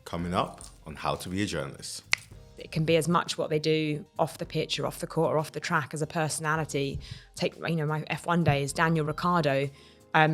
Coming up on How to Be a Journalist. It can be as much what they do off the pitch or off the court or off the track as a personality. Take, my F1 days, Daniel Ricciardo,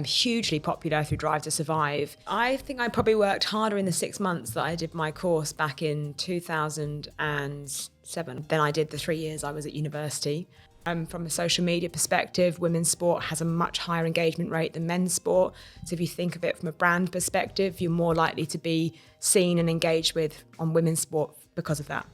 hugely popular through Drive to Survive. I think I probably worked harder in the 6 months that I did my course back in 2007 than I did the 3 years I was at university. From a social media perspective, women's sport has a much higher engagement rate than men's sport. So if you think of it from a brand perspective, you're more likely to be seen and engaged with on women's sport because of that.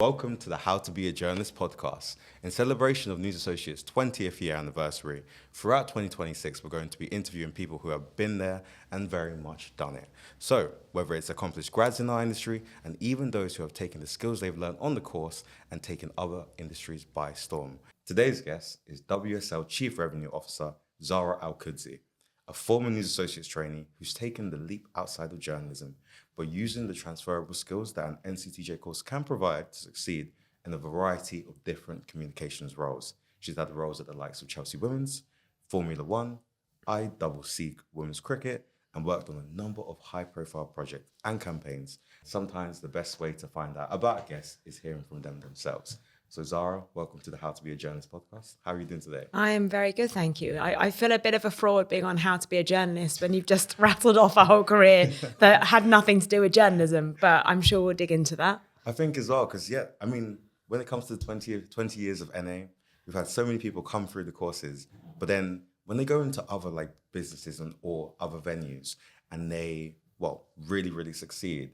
Welcome to the How to Be a Journalist podcast. In celebration of News Associates' 20th year anniversary, throughout 2026, we're going to be interviewing people who have been there and very much done it. So, whether it's accomplished grads in our industry and even those who have taken the skills they've learned on the course and taken other industries by storm. Today's guest is WSL Chief Revenue Officer Zarah Al-Kudcy, a former News Associates trainee who's taken the leap outside of journalism, but using the transferable skills that an NCTJ course can provide to succeed in a variety of different communications roles. She's had roles at the likes of Chelsea Women's, Formula One, ICC Women's Cricket, and worked on a number of high-profile projects and campaigns. Sometimes the best way to find out about a guest is hearing from them themselves. So Zarah, welcome to the How to Be a Journalist podcast. How are you doing today? I am very good, thank you. I feel a bit of a fraud being on How to Be a Journalist when you've just rattled off a whole career that had nothing to do with journalism, but I'm sure we'll dig into that. I think as well, because when it comes to the 20 years of NA, we've had so many people come through the courses, but then when they go into other businesses or other venues and they, really, really succeed,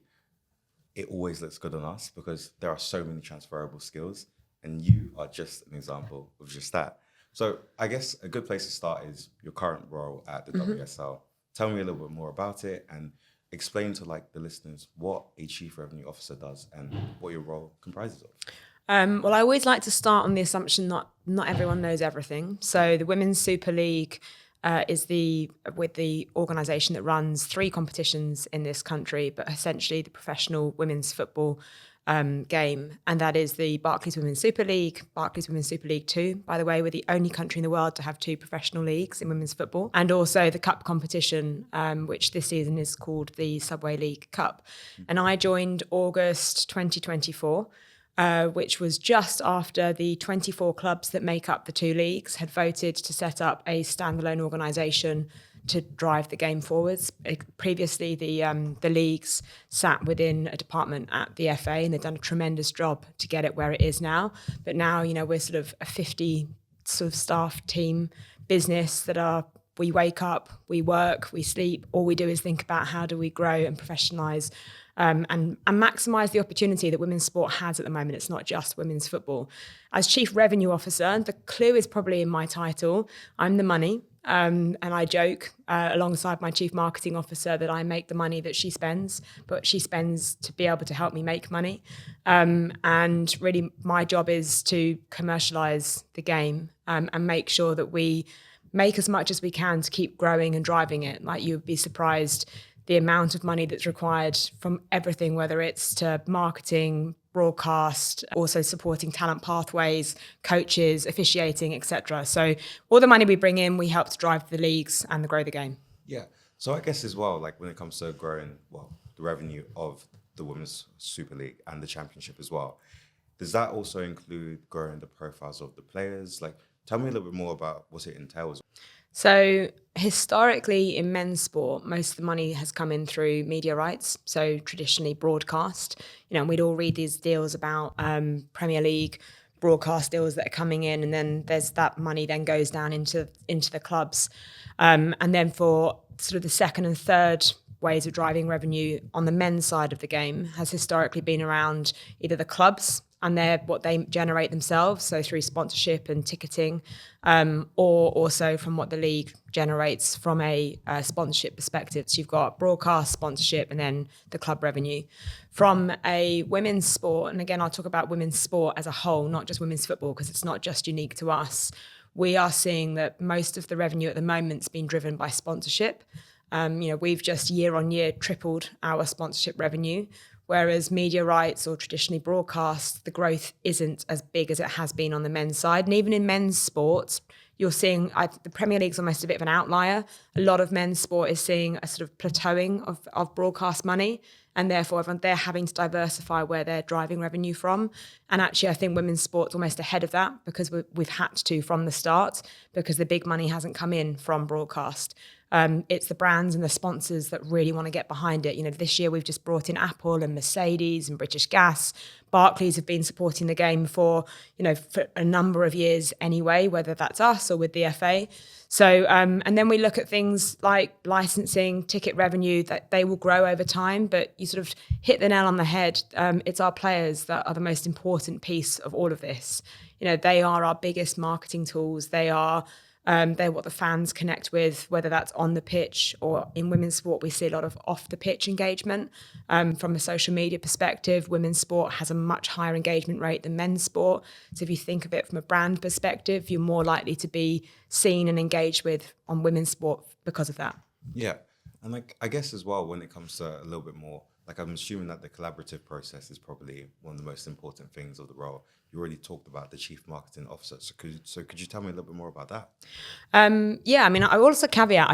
it always looks good on us because there are so many transferable skills. And you are just an example of just that. So I guess a good place to start is your current role at the WSL. Tell me a little bit more about it and explain to the listeners what a Chief Revenue Officer does and what your role comprises of. Well, I always like to start on the assumption that not everyone knows everything. So the Women's Super League is the organisation that runs 3 competitions in this country, but essentially the professional women's football game, and that is the Barclays Women's Super League, Barclays Women's Super League 2. By the way, we're the only country in the world to have 2 professional leagues in women's football, and also the Cup competition, which this season is called the Subway League Cup. And I joined August 2024, which was just after the 24 clubs that make up the 2 leagues had voted to set up a standalone organisation to drive the game forwards. Previously, the leagues sat within a department at the FA, and they've done a tremendous job to get it where it is now. But now, we're sort of a 50 staff team business we wake up, we work, we sleep. All we do is think about how do we grow and professionalise and maximise the opportunity that women's sport has at the moment. It's not just women's football. As Chief Revenue Officer, the clue is probably in my title. I'm the money. And I joke alongside my Chief Marketing Officer that I make the money that she spends, but she spends to be able to help me make money. And really my job is to commercialise the game and make sure that we make as much as we can to keep growing and driving it. You'd be surprised the amount of money that's required from everything, whether it's to marketing, broadcast, also supporting talent pathways, coaches, officiating, etc. So all the money we bring in, we help to drive the leagues and grow the game. Yeah. So I guess as well, when it comes to growing, the revenue of the Women's Super League and the Championship as well, does that also include growing the profiles of the players? Tell me a little bit more about what it entails. So historically in men's sport, most of the money has come in through media rights. So traditionally broadcast, and we'd all read these deals about Premier League broadcast deals that are coming in, and then there's that money then goes down into the clubs. And then for sort of the second and third ways of driving revenue on the men's side of the game has historically been around either the clubs and what they generate themselves, so through sponsorship and ticketing, or also from what the league generates from a sponsorship perspective. So you've got broadcast, sponsorship, and then the club revenue. From a women's sport, and again, I'll talk about women's sport as a whole, not just women's football, because it's not just unique to us. We are seeing that most of the revenue at the moment has been driven by sponsorship. We've just year on year tripled our sponsorship revenue, whereas media rights or traditionally broadcast, the growth isn't as big as it has been on the men's side. And even in men's sports, you're seeing the Premier League's almost a bit of an outlier. A lot of men's sport is seeing a sort of plateauing of broadcast money, and therefore they're having to diversify where they're driving revenue from. And actually, I think women's sport's almost ahead of that because we've had to from the start, because the big money hasn't come in from broadcast. It's the brands and the sponsors that really want to get behind it. You know, this year we've just brought in Apple and Mercedes and British Gas. Barclays have been supporting the game for a number of years anyway, whether that's us or with the FA. So, and then we look at things like licensing, ticket revenue, that they will grow over time, but you sort of hit the nail on the head. It's our players that are the most important piece of all of this. You know, they are our biggest marketing tools. They're what the fans connect with, whether that's on the pitch or in women's sport. We see a lot of off the pitch engagement. From a social media perspective, women's sport has a much higher engagement rate than men's sport. So if you think of it from a brand perspective, you're more likely to be seen and engaged with on women's sport because of that. Yeah. And I guess as well, when it comes to a little bit more, I'm assuming that the collaborative process is probably one of the most important things of the role. You already talked about the chief marketing officer. So could you tell me a little bit more about that? Yeah, I mean, I will also caveat,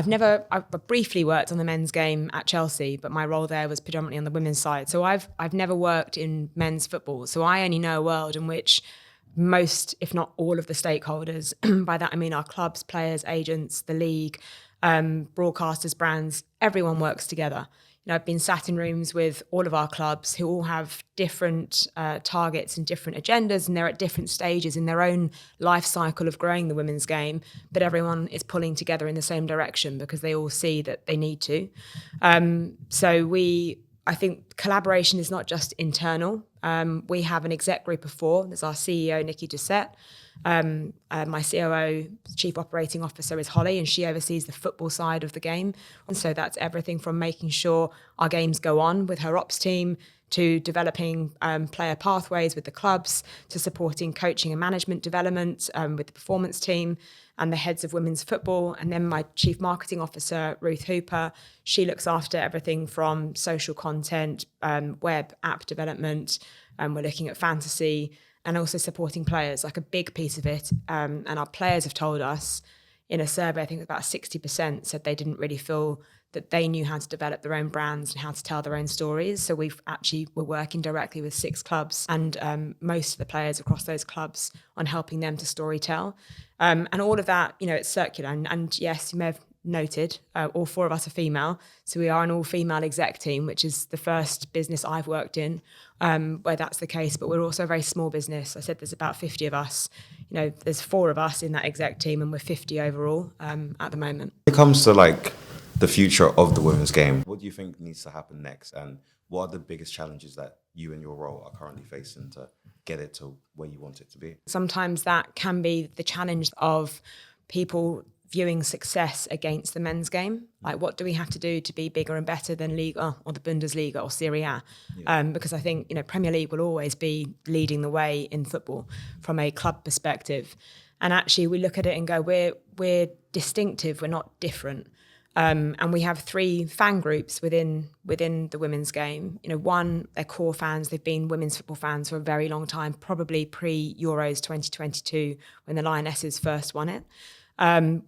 I've briefly worked on the men's game at Chelsea, but my role there was predominantly on the women's side. So I've never worked in men's football. So I only know a world in which most, if not all of the stakeholders, by that I mean our clubs, players, agents, the league, broadcasters, brands, everyone works together. You know, I've been sat in rooms with all of our clubs who all have different targets and different agendas, and they're at different stages in their own life cycle of growing the women's game, but everyone is pulling together in the same direction because they all see that they need to. I think collaboration is not just internal. We have an exec group of 4. There's our CEO, Nikki Doucette. My COO, Chief Operating Officer, is Holly, and she oversees the football side of the game. And so that's everything from making sure our games go on with her ops team, to developing player pathways with the clubs, to supporting coaching and management development with the performance team and the heads of women's football. And then my Chief Marketing Officer, Ruth Hooper, she looks after everything from social content, web, app development. We're looking at fantasy and also supporting players, like a big piece of it. And our players have told us in a survey, I think about 60% said they didn't really feel that they knew how to develop their own brands and how to tell their own stories. So we're working directly with 6 clubs and most of the players across those clubs on helping them to storytell. And all of that, it's circular. And yes, you may have noted, all 4 of us are female. So we are an all-female exec team, which is the first business I've worked in where that's the case. But we're also a very small business. I said there's about 50 of us. There's 4 of us in that exec team and we're 50 overall at the moment. When it comes to the future of the women's game, what do you think needs to happen next? And what are the biggest challenges that you and your role are currently facing to get it to where you want it to be? Sometimes that can be the challenge of people viewing success against the men's game. Like, what do we have to do to be bigger and better than Liga or the Bundesliga or Serie A? Yeah. Because I think, Premier League will always be leading the way in football from a club perspective. And actually we look at it and go, we're distinctive, we're not different. And we have 3 fan groups within the women's game. One, they're core fans. They've been women's football fans for a very long time, probably pre-Euros 2022 when the Lionesses first won it.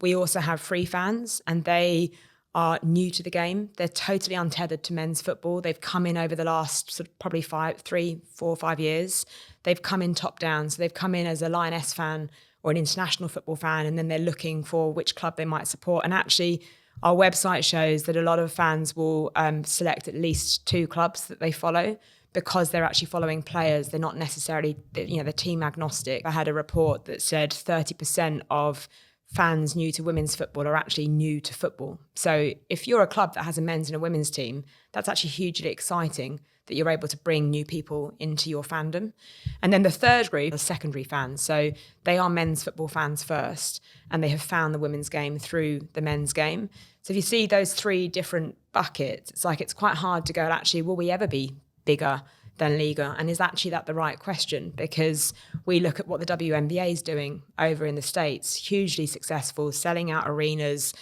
We also have free fans, and they are new to the game. They're totally untethered to men's football. They've come in over the last sort of probably 3, 4, 5 years. They've come in top down. So they've come in as a Lioness fan or an international football fan, and then they're looking for which club they might support. And actually, our website shows that a lot of fans will select at least 2 clubs that they follow because they're actually following players. They're not necessarily, they're team agnostic. I had a report that said 30% of fans new to women's football are actually new to football. So if you're a club that has a men's and a women's team, that's actually hugely exciting that you're able to bring new people into your fandom. And then the third group are secondary fans. So they are men's football fans first, and they have found the women's game through the men's game. So if you see those 3 different buckets, it's quite hard to go, actually, will we ever be bigger than Liga? And is actually that the right question? Because we look at what the WNBA is doing over in the States, hugely successful, selling out arenas,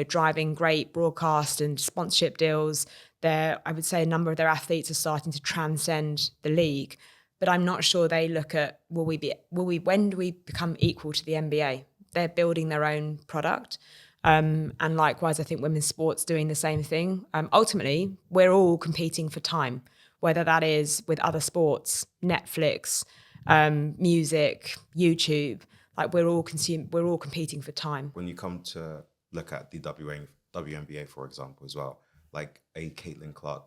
driving great broadcast and sponsorship deals. I would say a number of their athletes are starting to transcend the league, but I'm not sure they look at when do we become equal to the NBA? they're building their own product. And likewise, I think women's sports doing the same thing. Ultimately, we're all competing for time, whether that is with other sports, Netflix, music, YouTube. Like we're all competing for time. When you come to look at the WNBA, for example, as well, like a Caitlin Clark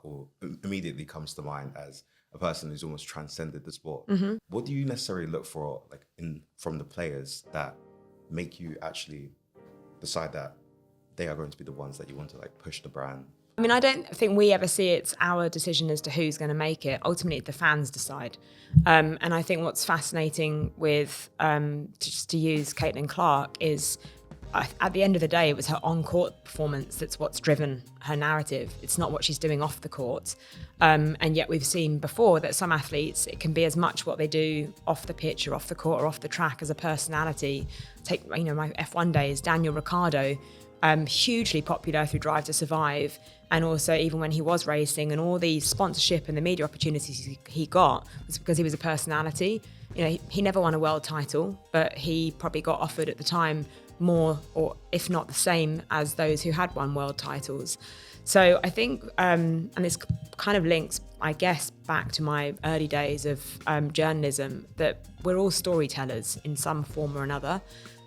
immediately comes to mind as a person who's almost transcended the sport. Mm-hmm. What do you necessarily look for, like from the players that make you actually decide that they are going to be the ones that you want to like push the brand? I mean, I don't think we ever see it's our decision as to who's going to make it. Ultimately, the fans decide. And I think what's fascinating with, just to use Caitlin Clark, is at the end of the day, it was her on-court performance that's what's driven her narrative. It's not what she's doing off the court. And yet we've seen before that some athletes, it can be as much what they do off the pitch or off the court or off the track as a personality. Take, my F1 days, Daniel Ricciardo, hugely popular through Drive to Survive. And also even when he was racing, and all the sponsorship and the media opportunities he got was because he was a personality. He never won a world title, but he probably got offered at the time more, or if not the same, as those who had won world titles. So I think, and this kind of links, I guess, back to my early days of journalism, that we're all storytellers in some form or another.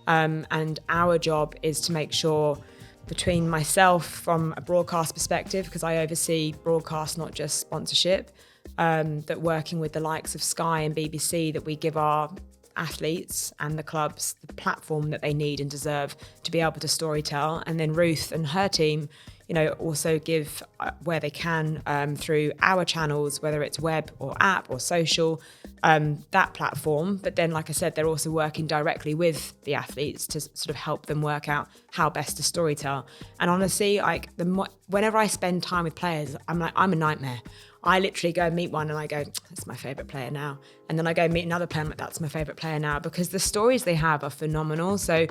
And our job is to make sure, between myself from a broadcast perspective, because I oversee broadcast, not just sponsorship, that working with the likes of Sky and BBC, that we give our athletes and the clubs the platform that they need and deserve to be able to storytell. And then Ruth and her team, also give where they can through our channels, whether it's web or app or social, that platform. But then, like I said, they're also working directly with the athletes to sort of help them work out how best to storytell. And honestly, whenever I spend time with players, I'm a nightmare. I literally go and meet one and I go, that's my favourite player now. And then I go meet another player and I'm like, that's my favourite player now, because the stories they have are phenomenal. So,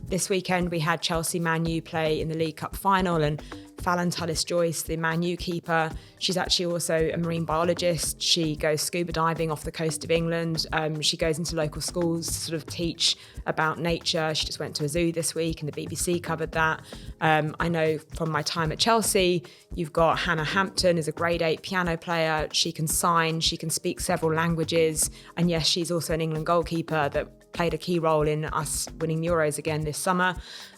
this weekend we had Chelsea Man U play in the League Cup final, and Fallon Tullis-Joyce, the Man U keeper, she's actually also a marine biologist. She goes scuba diving off the coast of England. She goes into local schools to sort of teach about nature. She just went to a zoo this week and the BBC covered that. I know from my time at Chelsea, you've got Hannah Hampton, is a grade 8 piano player. She can sign, she can speak several languages. And yes, she's also an England goalkeeper that played a key role in us winning Euros again this summer.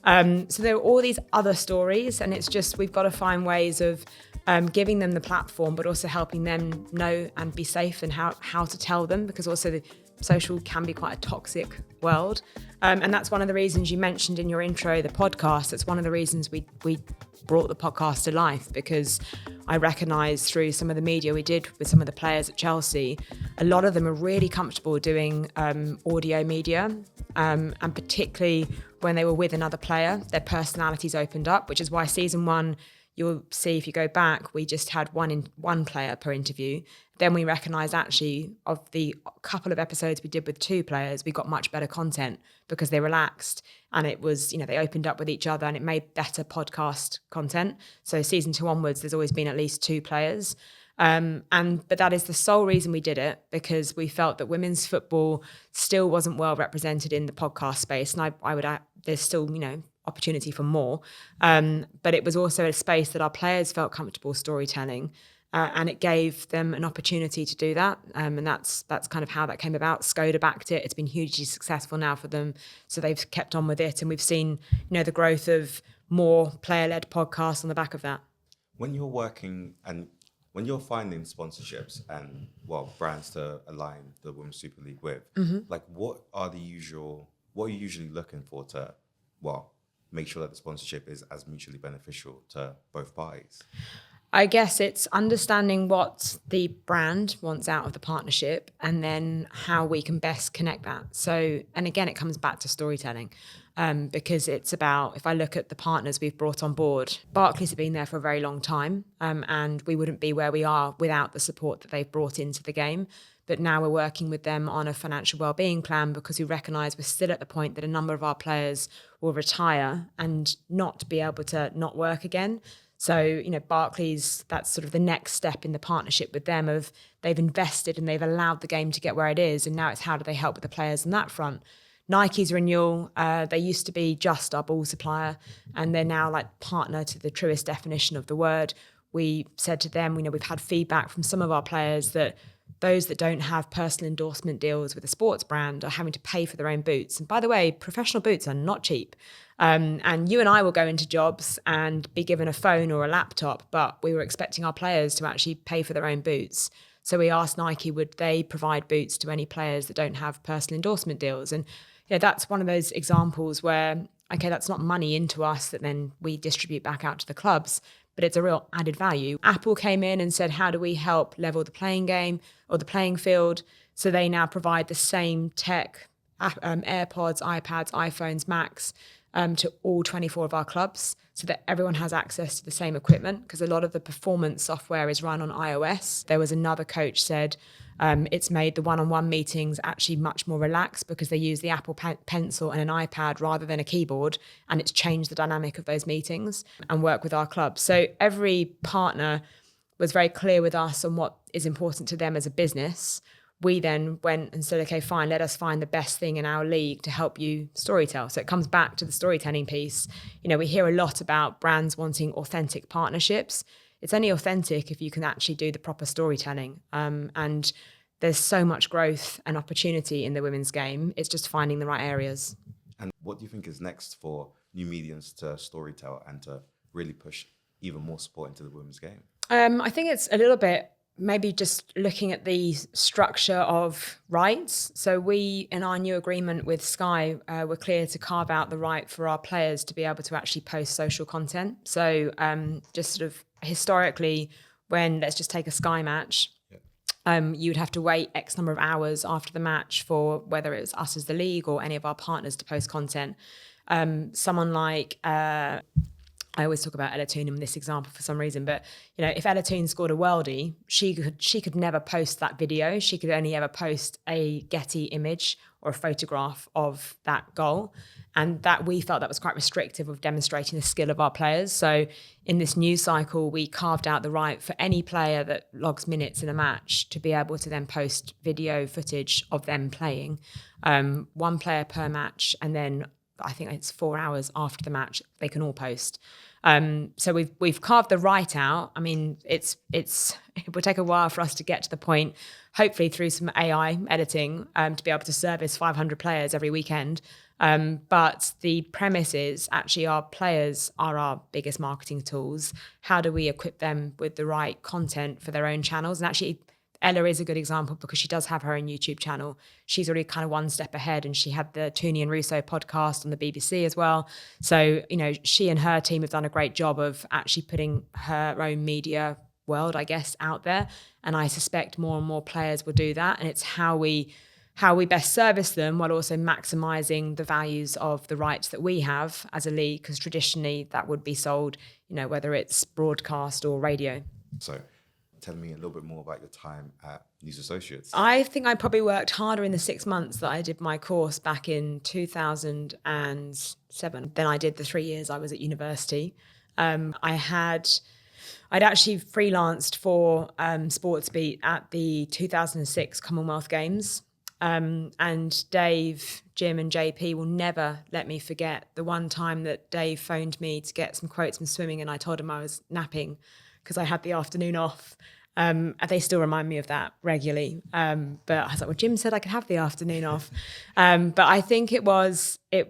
So there are all these other stories, and it's just, we've got to find ways of giving them the platform, but also helping them know and be safe and how to tell them, because also the social can be quite a toxic world. And that's one of the reasons you mentioned in your intro, the podcast. That's one of the reasons we brought the podcast to life, because I recognise through some of the media we did with some of the players at Chelsea, a lot of them are really comfortable doing audio media, and particularly when they were with another player, their personalities opened up, which is why season 1, you'll see if you go back, we just had one player per interview. Then we recognised actually of the couple of episodes we did with 2 players, we got much better content because they relaxed and it was, they opened up with each other and it made better podcast content. So season 2 onwards, there's always been at least 2 players. But that is the sole reason we did it, because we felt that women's football still wasn't well represented in the podcast space. And I would add, there's still, opportunity for more. But it was also a space that our players felt comfortable storytelling. And it gave them an opportunity to do that. And that's kind of how that came about. Skoda backed it. It's been hugely successful now for them. So they've kept on with it. And we've seen, the growth of more player-led podcasts on the back of that. When you're working and when you're finding sponsorships and, brands to align the Women's Super League with, like what are you usually looking for to, make sure that the sponsorship is as mutually beneficial to both parties? I guess it's understanding what the brand wants out of the partnership and then how we can best connect that. So, and again, it comes back to storytelling, because it's about, if I look at the partners we've brought on board, Barclays have been there for a very long time, and we wouldn't be where we are without the support that they've brought into the game. But now we're working with them on a financial wellbeing plan, because we recognise we're still at the point that a number of our players will retire and not be able to not work again. So, Barclays, that's sort of the next step in the partnership with them, of they've invested and they've allowed the game to get where it is. And now it's how do they help with the players on that front. Nike's renewal, they used to be just our ball supplier, and they're now like partner to the truest definition of the word. We said to them, we've had feedback from some of our players that those that don't have personal endorsement deals with a sports brand are having to pay for their own boots. And by the way, professional boots are not cheap. And you and I will go into jobs and be given a phone or a laptop, but we were expecting our players to actually pay for their own boots. So we asked Nike, would they provide boots to any players that don't have personal endorsement deals? And that's one of those examples where, okay, that's not money into us that then we distribute back out to the clubs, but it's a real added value. Apple came in and said, how do we help level the playing game or the playing field? So they now provide the same tech, AirPods, iPads, iPhones, Macs, to all 24 of our clubs so that everyone has access to the same equipment, because a lot of the performance software is run on iOS. There was another coach said it's made the one-on-one meetings actually much more relaxed because they use the Apple Pencil and an iPad rather than a keyboard, and it's changed the dynamic of those meetings and work with our clubs. So every partner was very clear with us on what is important to them as a business. We then went and said, okay, fine, let us find the best thing in our league to help you storytell. So it comes back to the storytelling piece. We hear a lot about brands wanting authentic partnerships. It's only authentic if you can actually do the proper storytelling. And there's so much growth and opportunity in the women's game. It's just finding the right areas. And what do you think is next for new mediums to storytell and to really push even more support into the women's game? I think it's a little bit maybe just looking at the structure of rights. So we, in our new agreement with Sky, were clear to carve out the right for our players to be able to actually post social content. So just sort of historically, when let's just take a Sky match, you'd have to wait X number of hours after the match for whether it was us as the league or any of our partners to post content. Someone like... I always talk about Ella Toone in this example for some reason, but if Ella Toone scored a worldie, she could never post that video. She could only ever post a Getty image or a photograph of that goal, and that we felt that was quite restrictive of demonstrating the skill of our players. So in this new cycle, we carved out the right for any player that logs minutes in a match to be able to then post video footage of them playing, one player per match, and then I think it's 4 hours after the match they can all post. So we've carved the right out. I mean, it will take a while for us to get to the point, hopefully through some AI editing, to be able to service 500 players every weekend. But the premise is actually our players are our biggest marketing tools. How do we equip them with the right content for their own channels? And actually, Ella is a good example because she does have her own YouTube channel. She's already kind of one step ahead, and she had the Toone and Russo podcast on the BBC as well. So, she and her team have done a great job of actually putting her own media world, I guess, out there. And I suspect more and more players will do that. And it's how we best service them while also maximising the values of the rights that we have as a league, because traditionally that would be sold, whether it's broadcast or radio. So tell me a little bit more about your time at News Associates. I think I probably worked harder in the 6 months that I did my course back in 2007 than I did the 3 years I was at university. I'd actually freelanced for Sportsbeat at the 2006 Commonwealth Games. And Dave, Jim and JP will never let me forget the one time that Dave phoned me to get some quotes from swimming, and I told him I was napping because I had the afternoon off. And they still remind me of that regularly. But I was like, well, Jim said I could have the afternoon off. But I think it was, I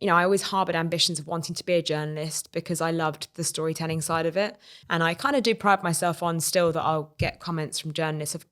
always harbored ambitions of wanting to be a journalist because I loved the storytelling side of it. And I kind of do pride myself on still that I'll get comments from journalists of,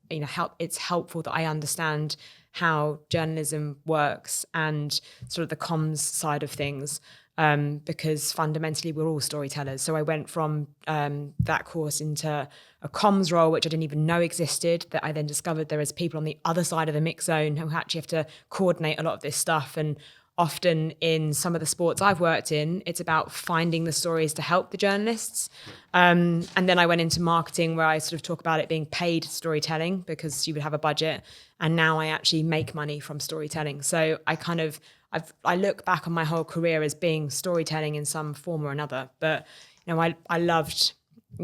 it's helpful that I understand how journalism works and sort of the comms side of things. Because fundamentally we're all storytellers. So I went from that course into a comms role, which I didn't even know existed, that I then discovered there is people on the other side of the mix zone who actually have to coordinate a lot of this stuff. And often in some of the sports I've worked in, it's about finding the stories to help the journalists. And then I went into marketing, where I sort of talk about it being paid storytelling because you would have a budget. And now I actually make money from storytelling. So I look back on my whole career as being storytelling in some form or another. But, I loved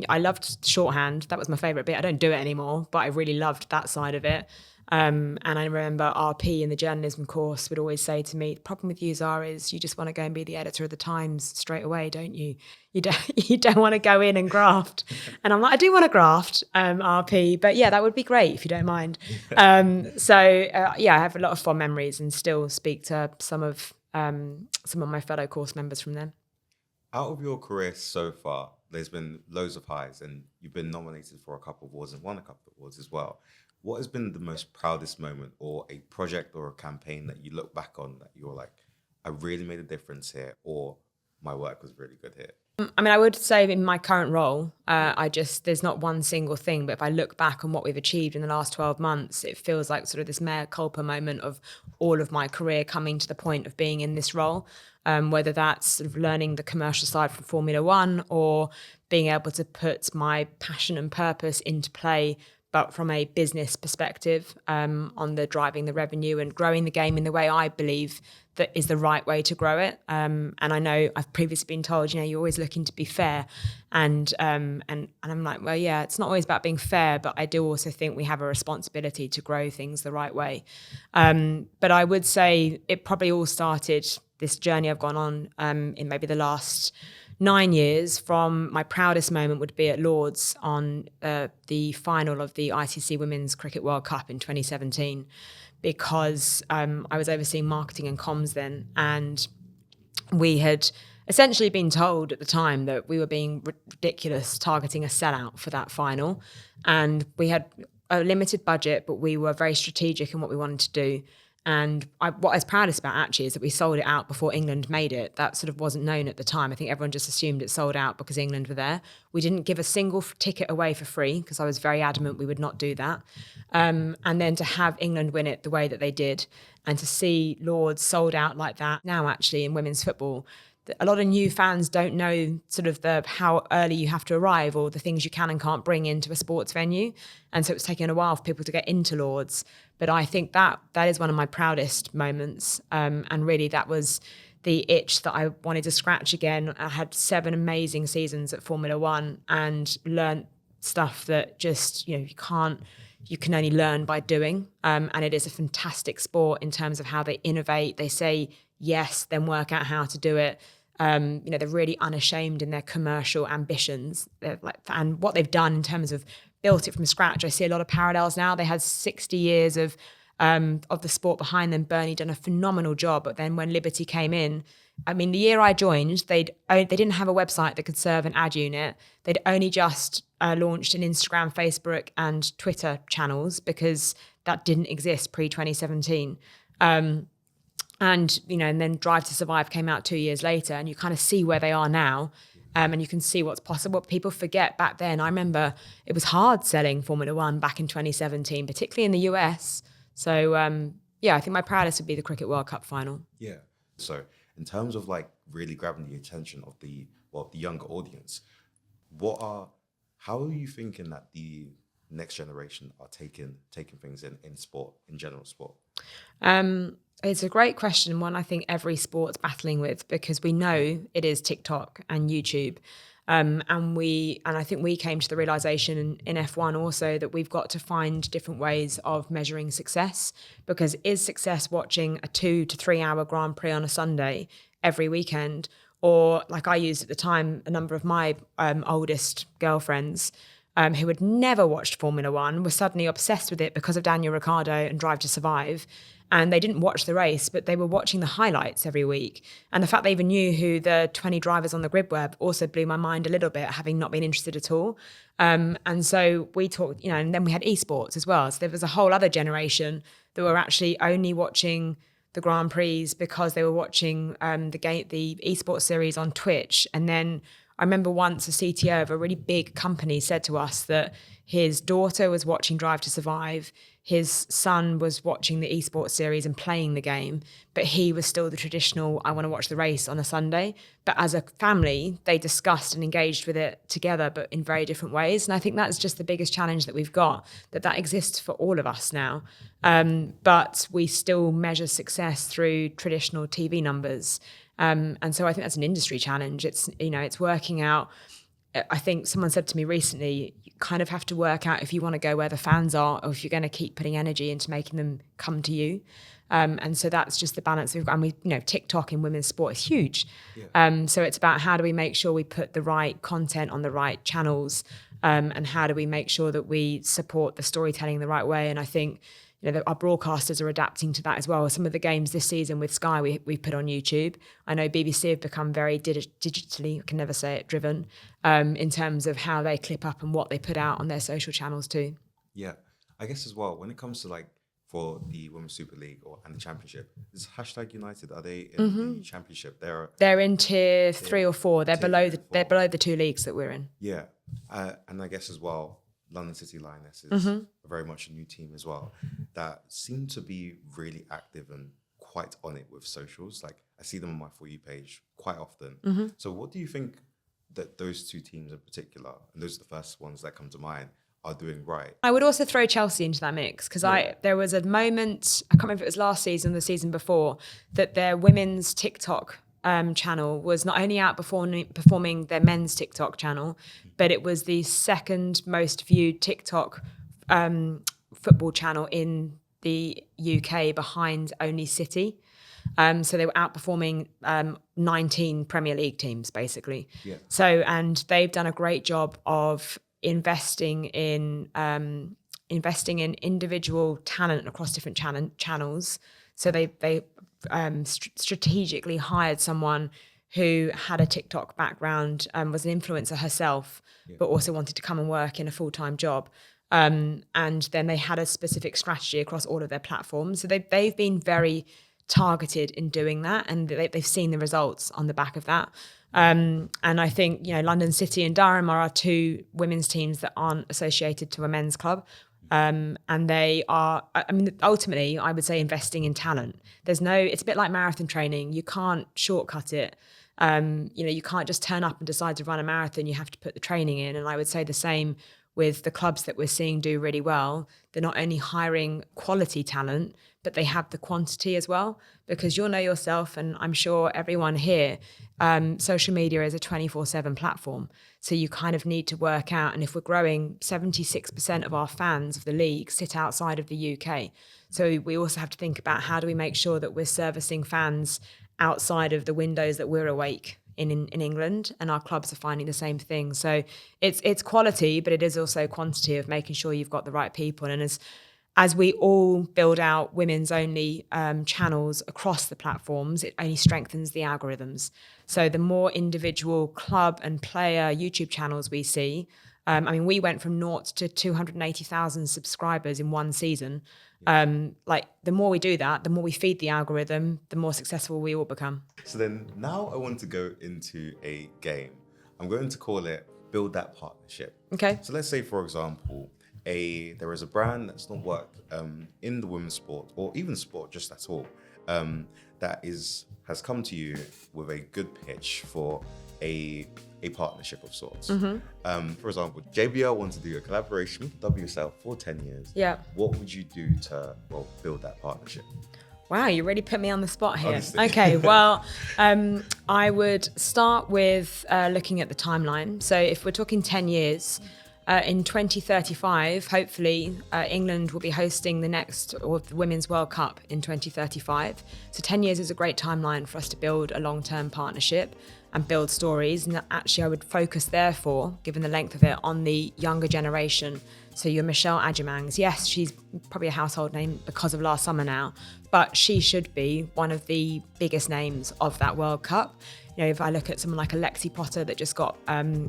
I loved shorthand. That was my favourite bit. I don't do it anymore, but I really loved that side of it. And I remember RP in the journalism course would always say to me, the problem with you, Zara, is you just want to go and be the editor of the Times straight away, don't you? You don't want to go in and graft. And I'm like, I do want to graft, RP, but yeah, that would be great if you don't mind. I have a lot of fond memories and still speak to some of my fellow course members from then. Out of your career so far, there's been loads of highs and you've been nominated for a couple of awards and won a couple of awards as well. What has been the most proudest moment or a project or a campaign that you look back on that you're like, I really made a difference here, or my work was really good here? I mean, I would say in my current role, there's not one single thing, but if I look back on what we've achieved in the last 12 months, it feels like sort of this mea culpa moment of all of my career coming to the point of being in this role, whether that's sort of learning the commercial side from Formula One or being able to put my passion and purpose into play, but from a business perspective, on the driving the revenue and growing the game in the way I believe that is the right way to grow it. And I know I've previously been told, you're always looking to be fair. And I'm like, well, yeah, it's not always about being fair, but I do also think we have a responsibility to grow things the right way. But I would say it probably all started, this journey I've gone on in maybe the last 9 years. From my proudest moment would be at Lord's on the final of the ICC Women's Cricket World Cup in 2017, because I was overseeing marketing and comms then, and we had essentially been told at the time that we were being ridiculous targeting a sellout for that final, and we had a limited budget, but we were very strategic in what we wanted to do. And what I was proudest about actually is that we sold it out before England made it. That sort of wasn't known at the time. I think everyone just assumed it sold out because England were there. We didn't give a single ticket away for free because I was very adamant we would not do that. And then to have England win it the way that they did, and to see Lord's sold out like that now actually in women's football, a lot of new fans don't know sort of how early you have to arrive or the things you can and can't bring into a sports venue. And so it's taken a while for people to get into Lord's. But I think that is one of my proudest moments. And really that was the itch that I wanted to scratch again. I had 7 amazing seasons at Formula One and learned stuff that just, you can only learn by doing. And it is a fantastic sport in terms of how they innovate. They say yes, then work out how to do it. They're really unashamed in their commercial ambitions, and what they've done in terms of built it from scratch. I see a lot of parallels now. They had 60 years of the sport behind them. Bernie done a phenomenal job, but then when Liberty came in, I mean, the year I joined, they didn't have a website that could serve an ad unit. They'd only just launched an Instagram, Facebook, and Twitter channels because that didn't exist pre-2017. And then Drive to Survive came out 2 years later, and you kind of see where they are now, and you can see what's possible. People forget back then. I remember it was hard selling Formula One back in 2017, particularly in the US. So, I think my proudest would be the Cricket World Cup final. Yeah. So in terms of like really grabbing the attention of the younger audience, how are you thinking that the next generation are taking things in sport, in general sport? It's a great question, one I think every sport's battling with, because we know it is TikTok and YouTube. And I think we came to the realization in F1 also that we've got to find different ways of measuring success, because is success watching a 2 to 3 hour Grand Prix on a Sunday every weekend? Or like I used at the time, a number of my oldest girlfriends who had never watched Formula One were suddenly obsessed with it because of Daniel Ricciardo and Drive to Survive. And they didn't watch the race, but they were watching the highlights every week. And the fact they even knew who the 20 drivers on the grid were also blew my mind a little bit, having not been interested at all. And so we talked, and then we had esports as well. So there was a whole other generation that were actually only watching the Grand Prix because they were watching the esports series on Twitch. And then I remember once a CTO of a really big company said to us that his daughter was watching Drive to Survive, his son was watching the esports series and playing the game, but he was still the traditional, I want to watch the race on a Sunday. But as a family, they discussed and engaged with it together, but in very different ways. And I think that's just the biggest challenge that we've got, that exists for all of us now. But we still measure success through traditional TV numbers. And so I think that's an industry challenge. It's working out I think someone said to me recently, you kind of have to work out if you want to go where the fans are or if you're going to keep putting energy into making them come to you. And so that's just the balance we've got. And TikTok in women's sport is huge. Yeah. So it's about how do we make sure we put the right content on the right channels, and how do we make sure that we support the storytelling the right way. And I think our broadcasters are adapting to that as well. Some of the games this season with Sky we've put on YouTube. I know BBC have become very digitally, I can never say it, driven in terms of how they clip up and what they put out on their social channels too. Yeah, I guess as well, when it comes to for the Women's Super League and the Championship, is #United, are they in the Championship? They're in tier 3 or 4. They're below the 2 leagues that we're in. Yeah, and I guess as well, London City Lionesses are very much a new team as well that seem to be really active and quite on it with socials. Like I see them on my For You page quite often. So what do you think that those two teams in particular, and those are the first ones that come to mind, are doing right? I would also throw Chelsea into that mix because there was a moment, I can't remember if it was last season or the season before, that their women's TikTok channel was not only outperforming their men's TikTok channel, but it was the second most viewed TikTok football channel in the UK behind only City. So they were outperforming 19 Premier League teams, basically. Yeah. So, and they've done a great job of investing in individual talent across different channels. So they strategically hired someone who had a TikTok background, was an influencer herself, but also wanted to come and work in a full-time job. And then they had a specific strategy across all of their platforms. So they've been very targeted in doing that, and they've seen the results on the back of that. And I think, London City and Durham are our 2 women's teams that aren't associated to a men's club. And they are, ultimately, I would say investing in talent. It's a bit like marathon training. You can't shortcut it. You can't just turn up and decide to run a marathon. You have to put the training in. And I would say the same with the clubs that we're seeing do really well. They're not only hiring quality talent, but they have the quantity as well, because you'll know yourself, and I'm sure everyone here, social media is a 24/7 platform. So you kind of need to work out, and if we're growing, 76% of our fans of the league sit outside of the UK. So we also have to think about how do we make sure that we're servicing fans outside of the windows that we're awake in England, and our clubs are finding the same thing. So it's quality, but it is also quantity of making sure you've got the right people. And as we all build out women's only channels across the platforms, it only strengthens the algorithms. So the more individual club and player YouTube channels we see, we went from 0 to 280,000 subscribers in one season. The more we do that, the more we feed the algorithm, the more successful we all become. So then now I want to go into a game. I'm going to call it Build That Partnership. Okay. So let's say, for example, there is a brand that's not worked in the women's sport or even sport just at all, that has come to you with a good pitch for a partnership of sorts. For example, JBL wants to do a collaboration with WSL for 10 years. Yeah. What would you do to build that partnership? Wow, you really put me on the spot here. Honestly. Okay, well, I would start with looking at the timeline. So if we're talking 10 years, in 2035, hopefully, England will be hosting the Women's World Cup in 2035. So 10 years is a great timeline for us to build a long-term partnership and build stories. And actually, I would focus, therefore, given the length of it, on the younger generation. So your Michelle Adjemangs, yes, she's probably a household name because of last summer now, but she should be one of the biggest names of that World Cup. If I look at someone like Alexi Potter that just got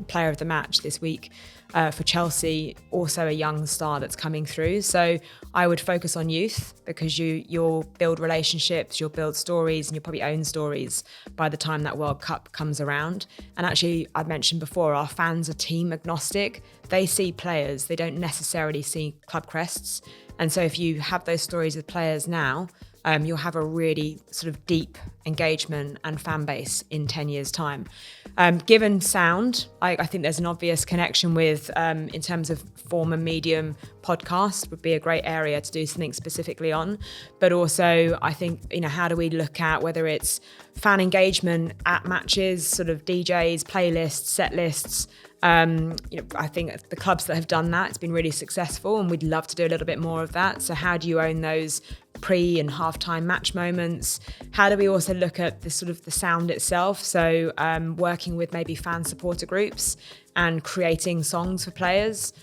player of the match this week for Chelsea, also a young star that's coming through. So I would focus on youth, because you'll build relationships, you'll build stories, and you'll probably own stories by the time that World Cup comes around. And actually, I've mentioned before, our fans are team agnostic. They see players, they don't necessarily see club crests. And so if you have those stories with players now, you'll have a really sort of deep engagement and fan base in 10 years' time. Given sound, I think there's an obvious connection with, in terms of form and medium, podcast would be a great area to do something specifically on. But also, I think, how do we look at whether it's fan engagement at matches, sort of DJs, playlists, set lists. I think the clubs that have done that, it's been really successful, and we'd love to do a little bit more of that. So how do you own those pre and halftime match moments? How do we also look at the sort of the sound itself? So working with maybe fan supporter groups and creating songs for players,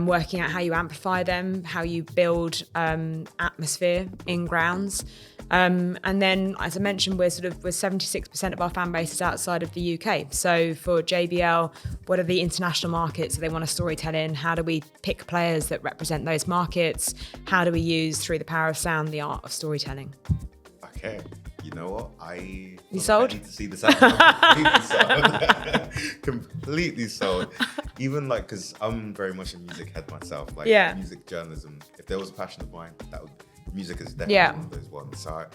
working out how you amplify them, how you build atmosphere in grounds. And then, as I mentioned, we're 76% of our fan base is outside of the UK. So for JBL, what are the international markets that they want to storytell in? How do we pick players that represent those markets? How do we use, through the power of sound, the art of storytelling? Okay. You know what? You sold? I need to see this out. Completely sold. Even because I'm very much a music head myself. Music journalism. If there was a passion of mine, music is definitely one of those ones. So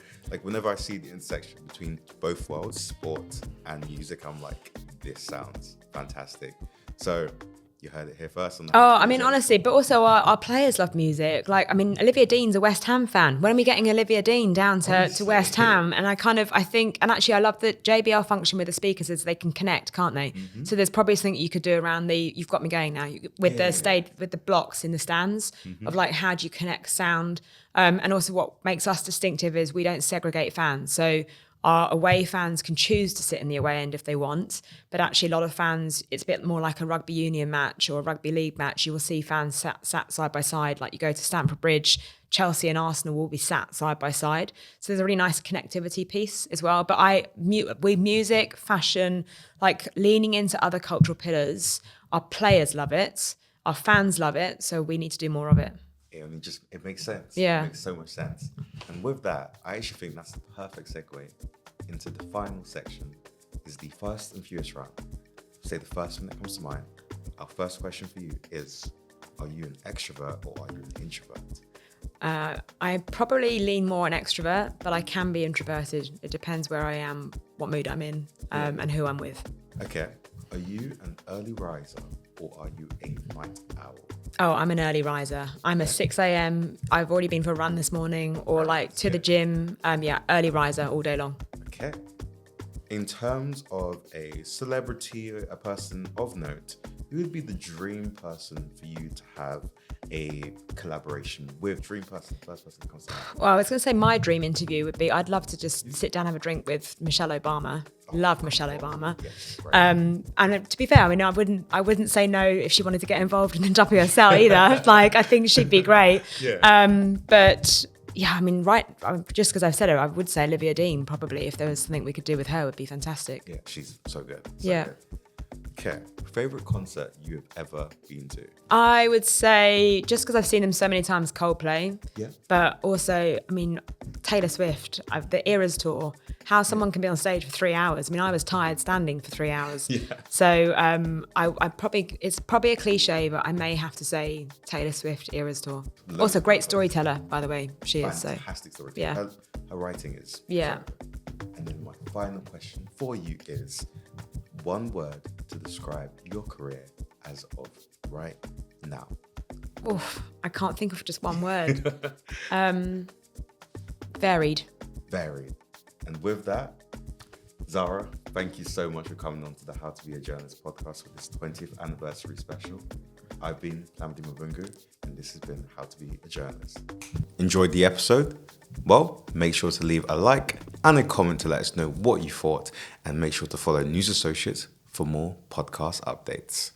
whenever I see the intersection between both worlds, sport and music, I'm like, this sounds fantastic. So you heard it here first. Honestly, but also our players love music. Olivia Dean's a West Ham fan. When are we getting Olivia Dean down to West Ham? And I think, and actually I love that JBL function with the speakers is they can connect, can't they? Mm-hmm. So there's probably something you could do around you've got me going now, with the blocks in the stands, mm-hmm. of how do you connect sound? And also what makes us distinctive is we don't segregate fans. So our away fans can choose to sit in the away end if they want, but actually a lot of fans, it's a bit more like a rugby union match or a rugby league match. You will see fans sat side by side. Like you go to Stamford Bridge, Chelsea and Arsenal will be sat side by side. So there's a really nice connectivity piece as well. But with music, fashion, leaning into other cultural pillars, our players love it, our fans love it, so we need to do more of it. It makes sense. Yeah. It makes so much sense. And with that, I actually think that's the perfect segue into the final section, is the Fast and Furious round. Say the first thing that comes to mind. Our first question for you is, are you an extrovert or are you an introvert? I probably lean more an extrovert, but I can be introverted. It depends where I am, what mood I'm in, and who I'm with. Okay. Are you an early riser or are you a night owl? Oh, I'm an early riser. I'm a 6 a.m. I've already been for a run this morning, or to the gym. Early riser all day long. Okay. In terms of a celebrity, a person of note, who would be the dream person for you to have a collaboration with? Dream person, first person that comes to mind. Well, I was going to say my dream interview would be, I'd love to just sit down and have a drink with Michelle Obama. Love Michelle Obama. Yes, right. And to be fair, I wouldn't say no if she wanted to get involved in the WSL either. I think she'd be great. Yeah. But yeah, just because I've said it, I would say Olivia Dean probably, if there was something we could do with her, would be fantastic. Yeah, she's so good. Good. Okay, favorite concert you have ever been to? I would say, just because I've seen them so many times, Coldplay. Yeah. But also, Taylor Swift, the Eras tour. How someone can be on stage for 3 hours. I was tired standing for 3 hours. Yeah. So it's probably a cliche, but I may have to say Taylor Swift Eras tour. Also, great storyteller, by the way. She is. Fantastic storyteller. Yeah. Her writing is. Yeah. And then my final question for you is, one word to describe your career as of right now. Oof, I can't think of just one word. Varied. Varied. And with that, Zarah, thank you so much for coming on to the How to Be a Journalist podcast for this 20th anniversary special. I've been Lamdi Mabungu, and this has been How to Be a Journalist. Enjoyed the episode? Well, make sure to leave a like and a comment to let us know what you thought, and make sure to follow News Associates for more podcast updates.